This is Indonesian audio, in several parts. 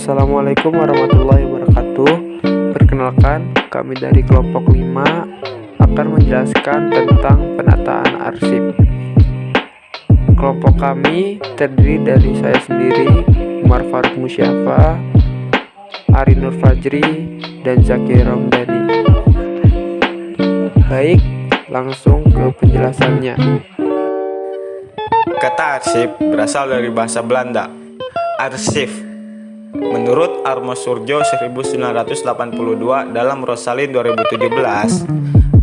Assalamualaikum warahmatullahi wabarakatuh. Perkenalkan, kami dari kelompok 5 akan menjelaskan tentang penataan arsip. Kelompok kami terdiri dari saya sendiri, Umar Faruq Musyafa, Ari Nur Fajri, dan Zaki Ramdhani. Baik, langsung ke penjelasannya. Kata arsip berasal dari bahasa Belanda, arsif. Menurut Armo Surjo 1982 dalam Rosalin 2017,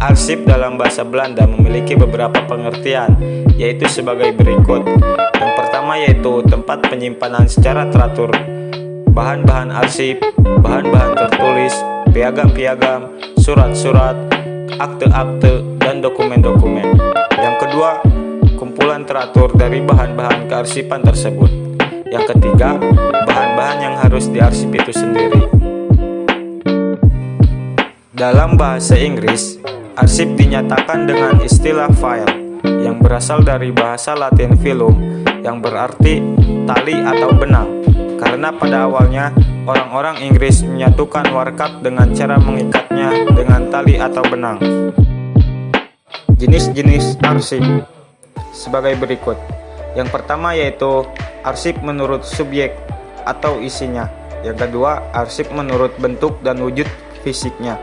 arsip dalam bahasa Belanda memiliki beberapa pengertian, yaitu sebagai berikut. Yang pertama yaitu tempat penyimpanan secara teratur bahan-bahan arsip, bahan-bahan tertulis, piagam-piagam, surat-surat, akte-akte, dan dokumen-dokumen. Yang kedua, kumpulan teratur dari bahan-bahan kearsipan tersebut. Yang ketiga, bahan-bahan yang harus diarsip itu sendiri. Dalam bahasa Inggris, arsip dinyatakan dengan istilah file yang berasal dari bahasa Latin filum yang berarti tali atau benang, karena pada awalnya orang-orang Inggris menyatukan warkat dengan cara mengikatnya dengan tali atau benang. Jenis-jenis arsip sebagai berikut. Yang pertama yaitu arsip menurut subjek atau isinya. Yang kedua, arsip menurut bentuk dan wujud fisiknya.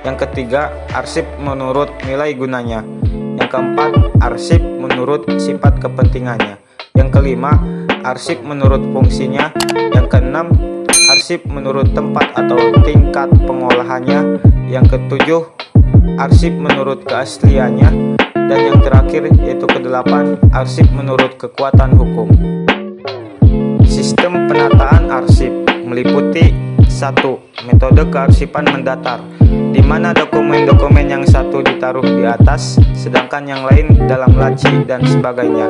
Yang ketiga, arsip menurut nilai gunanya. Yang keempat, arsip menurut sifat kepentingannya. Yang kelima, arsip menurut fungsinya. Yang keenam, arsip menurut tempat atau tingkat pengolahannya. Yang ketujuh, arsip menurut keasliannya. Dan yang terakhir yaitu kedelapan, arsip menurut kekuatan hukum. Sistem penataan arsip meliputi 1. Metode kearsipan mendatar, di mana dokumen-dokumen yang satu ditaruh di atas, sedangkan yang lain dalam laci dan sebagainya.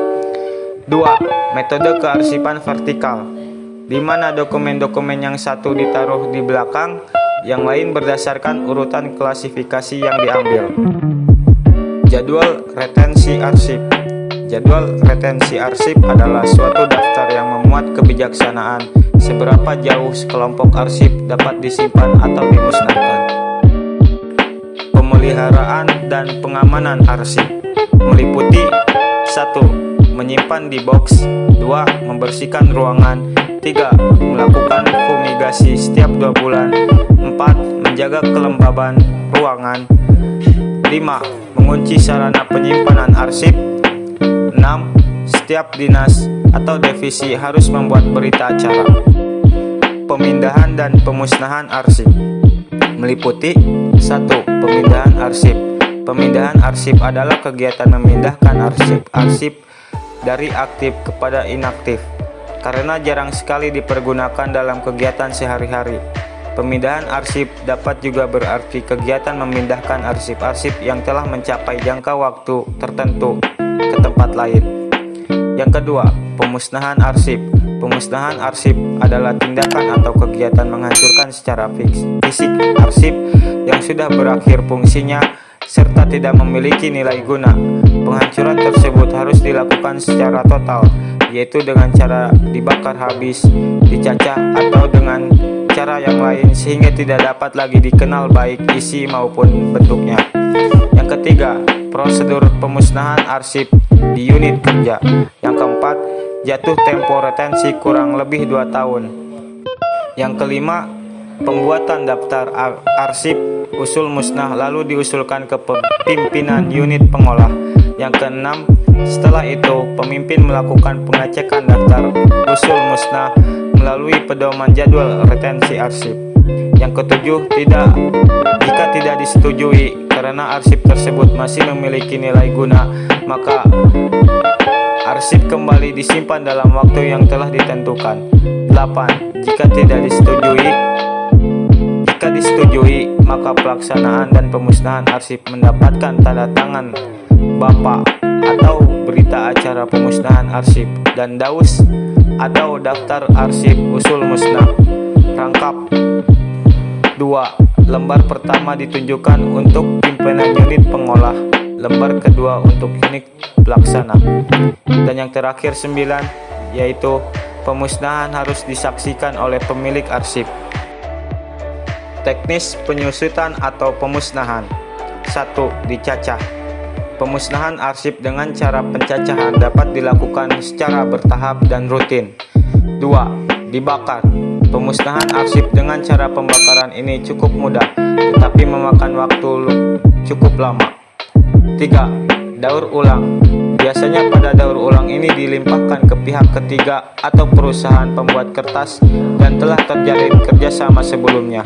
2. Metode kearsipan vertikal, di mana dokumen-dokumen yang satu ditaruh di belakang, yang lain berdasarkan urutan klasifikasi yang diambil. Jadwal retensi arsip. Jadwal retensi arsip adalah suatu daftar yang memuat kebijaksanaan seberapa jauh sekelompok arsip dapat disimpan atau dimusnahkan. Pemeliharaan dan pengamanan arsip meliputi 1. Menyimpan di box. 2. Membersihkan ruangan. 3. Melakukan fumigasi setiap 2 bulan. 4. Menjaga kelembaban ruangan. 5. Mengunci sarana penyimpanan arsip. 6. Setiap dinas atau divisi harus membuat berita acara. Pemindahan dan pemusnahan arsip meliputi 1. Pemindahan arsip. Pemindahan arsip adalah kegiatan memindahkan arsip dari aktif kepada inaktif, karena jarang sekali dipergunakan dalam kegiatan sehari-hari. Pemindahan arsip dapat juga berarti kegiatan memindahkan arsip-arsip yang telah mencapai jangka waktu tertentu ke tempat lain. Yang kedua, pemusnahan arsip. Pemusnahan arsip adalah tindakan atau kegiatan menghancurkan secara fisik arsip yang sudah berakhir fungsinya serta tidak memiliki nilai guna. Penghancuran tersebut harus dilakukan secara total, yaitu dengan cara dibakar habis, dicacah, atau dengan cara yang lain sehingga tidak dapat lagi dikenal baik isi maupun bentuknya. Yang ketiga, prosedur pemusnahan arsip di unit kerja. Yang keempat, jatuh tempo retensi kurang lebih 2 tahun. Yang kelima, pembuatan daftar arsip usul musnah lalu diusulkan ke pimpinan unit pengolah. Yang keenam, setelah itu pemimpin melakukan pengecekan daftar usul musnah melalui pedoman jadwal retensi arsip. Yang ketujuh, jika tidak disetujui karena arsip tersebut masih memiliki nilai guna, maka arsip kembali disimpan dalam waktu yang telah ditentukan. 8. Jika disetujui, maka pelaksanaan dan pemusnahan arsip mendapatkan tanda tangan Bapak atau berita acara pemusnahan arsip dan DAUS atau daftar arsip usul musnah. Rangkap. 2. Lembar pertama ditunjukkan untuk pimpinan unit pengolah, lembar kedua untuk unit pelaksana, dan yang terakhir 9 yaitu Pemusnahan harus disaksikan oleh pemilik arsip. Teknis penyusutan atau pemusnahan. 1. Dicacah. Pemusnahan arsip dengan cara pencacahan dapat dilakukan secara bertahap dan rutin. 2. Dibakar. Pemusnahan arsip dengan cara pembakaran ini cukup mudah, tetapi memakan waktu cukup lama. 3. Daur ulang. Biasanya pada daur ulang ini dilimpahkan ke pihak ketiga atau perusahaan pembuat kertas dan telah terjalin kerjasama sebelumnya.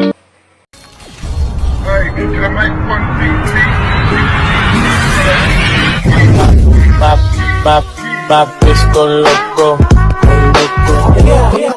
Papis con loco.